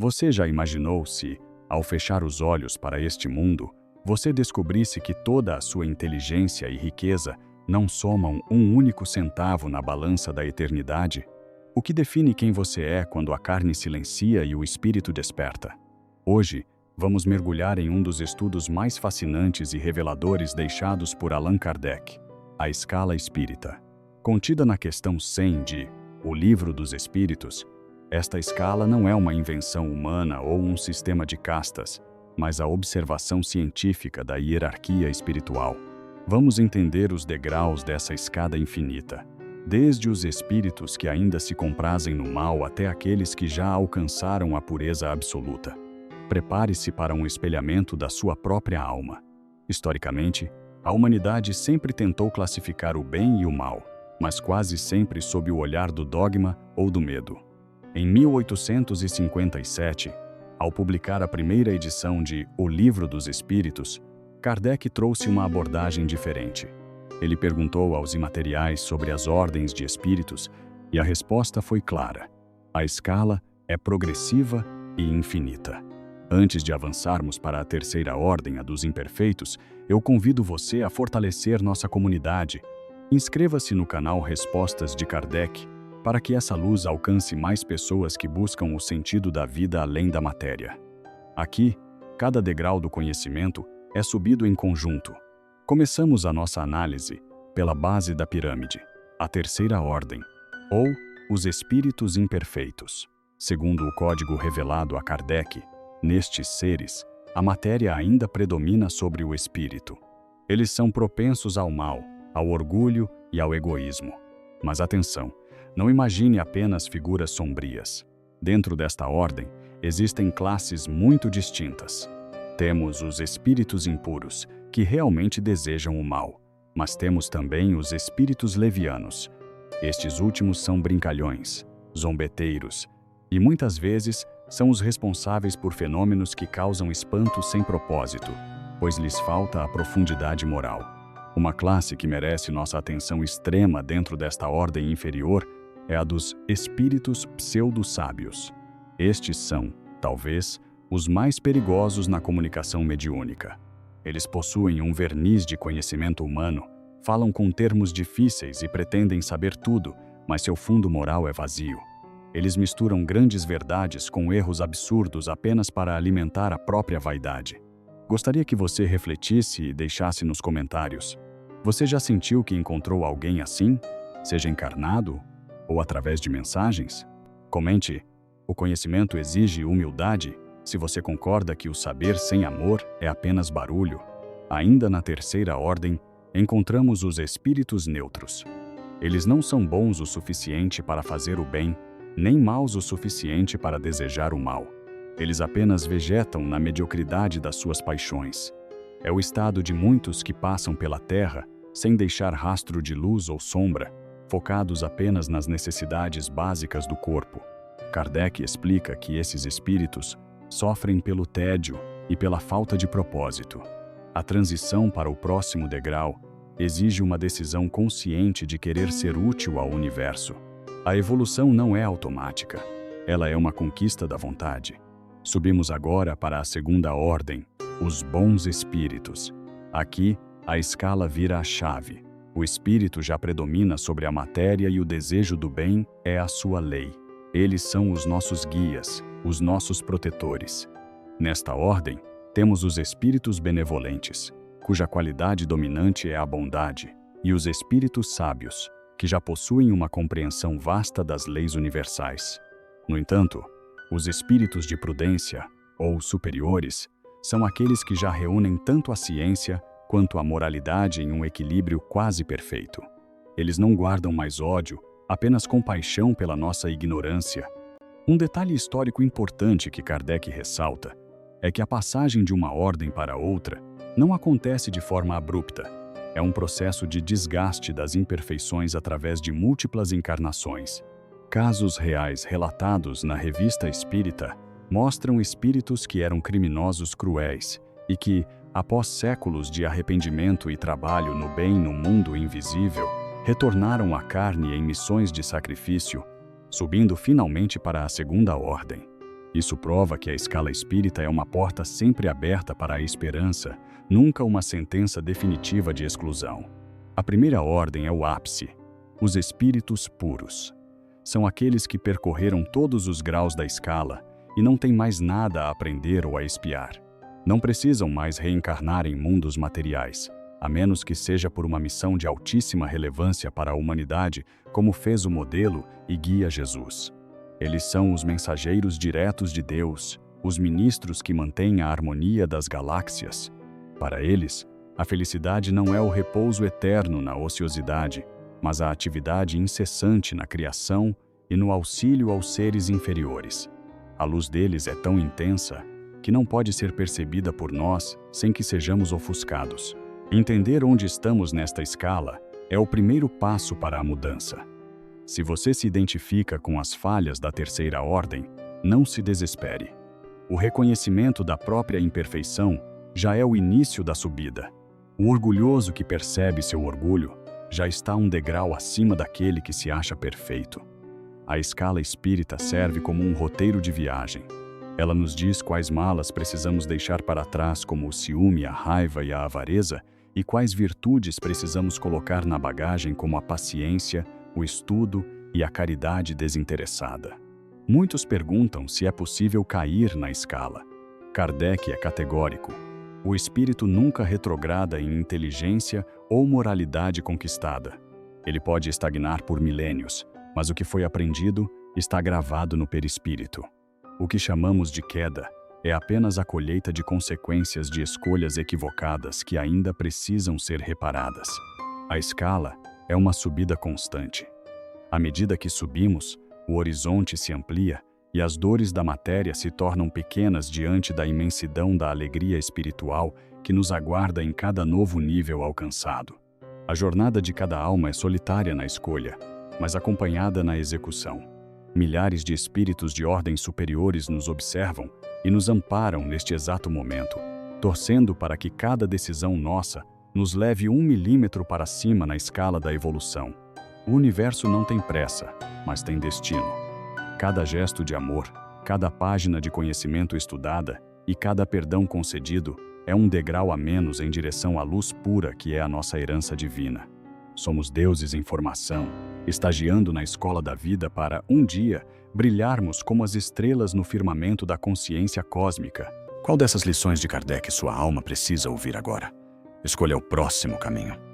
Você já imaginou se, ao fechar os olhos para este mundo, você descobrisse que toda a sua inteligência e riqueza não somam um único centavo na balança da eternidade? O que define quem você é quando a carne silencia e o espírito desperta? Hoje, vamos mergulhar em um dos estudos mais fascinantes e reveladores deixados por Allan Kardec, a escala espírita. Contida na questão 100 de O Livro dos Espíritos, esta escala não é uma invenção humana ou um sistema de castas, mas a observação científica da hierarquia espiritual. Vamos entender os degraus dessa escada infinita, desde os espíritos que ainda se comprazem no mal até aqueles que já alcançaram a pureza absoluta. Prepare-se para um espelhamento da sua própria alma. Historicamente, a humanidade sempre tentou classificar o bem e o mal, mas quase sempre sob o olhar do dogma ou do medo. Em 1857, ao publicar a primeira edição de O Livro dos Espíritos, Kardec trouxe uma abordagem diferente. Ele perguntou aos imateriais sobre as ordens de espíritos e a resposta foi clara. A escala é progressiva e infinita. Antes de avançarmos para a terceira ordem, a dos imperfeitos, eu convido você a fortalecer nossa comunidade. Inscreva-se no canal Respostas de Kardec para que essa luz alcance mais pessoas que buscam o sentido da vida além da matéria. Aqui, cada degrau do conhecimento é subido em conjunto. Começamos a nossa análise pela base da pirâmide, a terceira ordem, ou os espíritos imperfeitos. Segundo o código revelado a Kardec, nestes seres, a matéria ainda predomina sobre o espírito. Eles são propensos ao mal, ao orgulho e ao egoísmo. Mas atenção, não imagine apenas figuras sombrias. Dentro desta ordem, existem classes muito distintas. Temos os espíritos impuros, que realmente desejam o mal, mas temos também os espíritos levianos. Estes últimos são brincalhões, zombeteiros, e muitas vezes são os responsáveis por fenômenos que causam espanto sem propósito, pois lhes falta a profundidade moral. Uma classe que merece nossa atenção extrema dentro desta ordem inferior é a dos espíritos pseudo-sábios. Estes são, talvez, os mais perigosos na comunicação mediúnica. Eles possuem um verniz de conhecimento humano, falam com termos difíceis e pretendem saber tudo, mas seu fundo moral é vazio. Eles misturam grandes verdades com erros absurdos apenas para alimentar a própria vaidade. Gostaria que você refletisse e deixasse nos comentários. Você já sentiu que encontrou alguém assim, seja encarnado ou através de mensagens? Comente. O conhecimento exige humildade. Se você concorda que o saber sem amor é apenas barulho. Ainda na terceira ordem, encontramos os espíritos neutros. Eles não são bons o suficiente para fazer o bem, nem maus o suficiente para desejar o mal. Eles apenas vegetam na mediocridade das suas paixões. É o estado de muitos que passam pela Terra sem deixar rastro de luz ou sombra, focados apenas nas necessidades básicas do corpo. Kardec explica que esses espíritos sofrem pelo tédio e pela falta de propósito. A transição para o próximo degrau exige uma decisão consciente de querer ser útil ao universo. A evolução não é automática, ela é uma conquista da vontade. Subimos agora para a segunda ordem, os bons espíritos. Aqui, a escala vira a chave. O espírito já predomina sobre a matéria e o desejo do bem é a sua lei. Eles são os nossos guias, os nossos protetores. Nesta ordem, temos os espíritos benevolentes, cuja qualidade dominante é a bondade, e os espíritos sábios, que já possuem uma compreensão vasta das leis universais. No entanto, os espíritos de prudência, ou superiores, são aqueles que já reúnem tanto a ciência quanto a moralidade em um equilíbrio quase perfeito. Eles não guardam mais ódio, apenas compaixão pela nossa ignorância. Um detalhe histórico importante que Kardec ressalta é que a passagem de uma ordem para outra não acontece de forma abrupta. É um processo de desgaste das imperfeições através de múltiplas encarnações. Casos reais relatados na Revista Espírita mostram espíritos que eram criminosos cruéis e que, após séculos de arrependimento e trabalho no bem no mundo invisível, retornaram à carne em missões de sacrifício, subindo finalmente para a segunda ordem. Isso prova que a escala espírita é uma porta sempre aberta para a esperança, nunca uma sentença definitiva de exclusão. A primeira ordem é o ápice, os espíritos puros. São aqueles que percorreram todos os graus da escala e não têm mais nada a aprender ou a expiar. Não precisam mais reencarnar em mundos materiais, a menos que seja por uma missão de altíssima relevância para a humanidade, como fez o modelo e guia Jesus. Eles são os mensageiros diretos de Deus, os ministros que mantêm a harmonia das galáxias. Para eles, a felicidade não é o repouso eterno na ociosidade, mas a atividade incessante na criação e no auxílio aos seres inferiores. A luz deles é tão intensa que não pode ser percebida por nós sem que sejamos ofuscados. Entender onde estamos nesta escala é o primeiro passo para a mudança. Se você se identifica com as falhas da terceira ordem, não se desespere. O reconhecimento da própria imperfeição já é o início da subida. O orgulhoso que percebe seu orgulho já está um degrau acima daquele que se acha perfeito. A escala espírita serve como um roteiro de viagem. Ela nos diz quais malas precisamos deixar para trás, como o ciúme, a raiva e a avareza, e quais virtudes precisamos colocar na bagagem, como a paciência, o estudo e a caridade desinteressada. Muitos perguntam se é possível cair na escala. Kardec é categórico. O espírito nunca retrograda em inteligência ou moralidade conquistada. Ele pode estagnar por milênios, mas o que foi aprendido está gravado no perispírito. O que chamamos de queda é apenas a colheita de consequências de escolhas equivocadas que ainda precisam ser reparadas. A escala é uma subida constante. À medida que subimos, o horizonte se amplia e as dores da matéria se tornam pequenas diante da imensidão da alegria espiritual que nos aguarda em cada novo nível alcançado. A jornada de cada alma é solitária na escolha, mas acompanhada na execução. Milhares de espíritos de ordens superiores nos observam e nos amparam neste exato momento, torcendo para que cada decisão nossa nos leve 1 milímetro para cima na escala da evolução. O universo não tem pressa, mas tem destino. Cada gesto de amor, cada página de conhecimento estudada e cada perdão concedido é um degrau a menos em direção à luz pura que é a nossa herança divina. Somos deuses em formação, estagiando na escola da vida para, um dia, brilharmos como as estrelas no firmamento da consciência cósmica. Qual dessas lições de Kardec sua alma precisa ouvir agora? Escolha o próximo caminho.